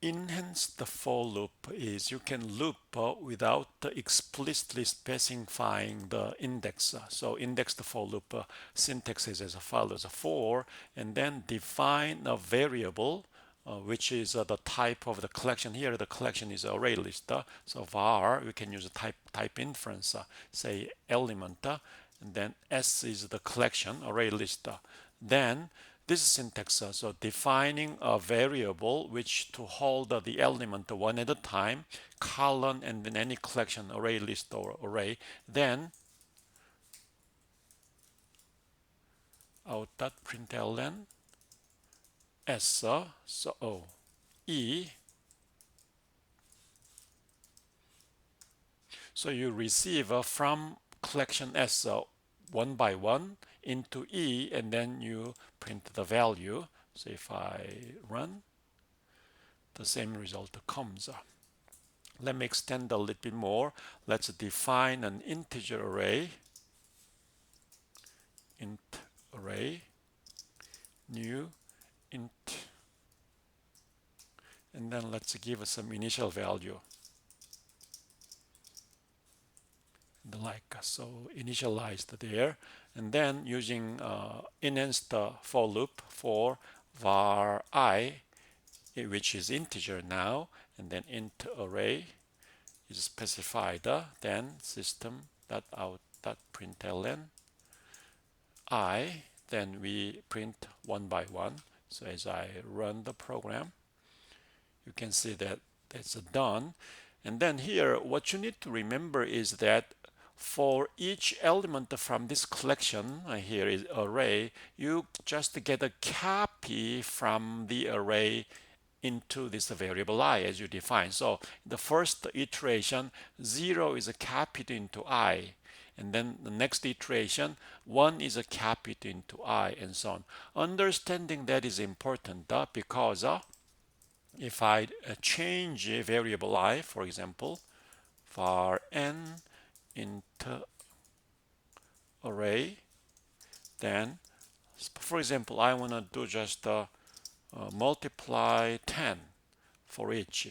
enhanced for loop is you can loop without explicitly specifying the index. So indexed for loop syntax is as follows: for, and then define a variable which is the type of the collection. Here the collection is array list. So var, we can use a type inference, say element, and then s is the collection array list. Then this is syntax, so defining a variable which to hold the element one at a time, colon, and then any collection, array list or array. Then out.println s, so e. So you receive from collection s one by one into e, and then you print the value. So if I run, the same result comes. Let me extend a little bit more. Let's define an integer array, int array, new int, and then let's give us some initial value, the like. So initialized there, and then using enhanced for loop for var I, which is integer now, and then int array is specified, then system.out.println I, then we print one by one. So as I run the program, you can see that that's done. And then here, what you need to remember is that for each element from this collection, here is array, you just get a copy from the array into this variable I as you define. So the first iteration, 0 is copied into I, and then the next iteration, 1 is copied into I, and so on. Understanding that is important because if I change a variable I, for example, var n into array, then for example I want to do just multiply 10 for each,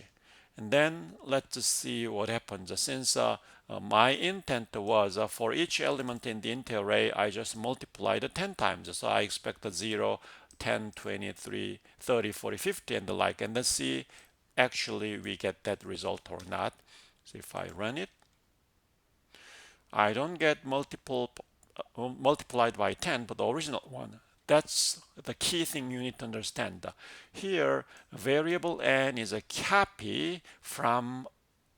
and then let's see what happens. Since my intent was for each element in the int array I just multiplied 10 times, so I expect 0, 10, 23, 30, 40, 50 and the like, and let's see actually we get that result or not. So if I run it, I don't get multiplied by 10, but the original one. That's the key thing you need to understand. Here, variable n is a copy from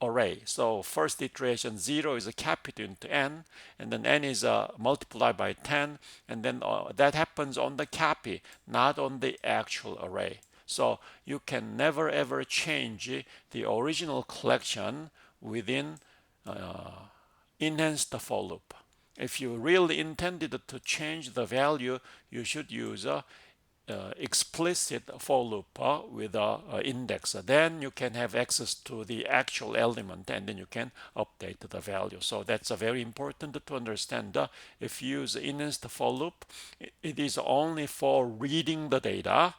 array. So first iteration 0 is a copied into n, and then n is multiplied by 10, and then that happens on the copy, not on the actual array. So you can never ever change the original collection within enhanced for loop. If you really intended to change the value, you should use a explicit for loop with an index. Then you can have access to the actual element, and then you can update the value. So that's very important to understand. If you use enhanced for loop, it is only for reading the data.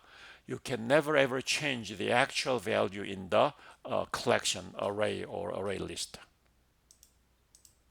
You can never ever change the actual value in the collection array or array list.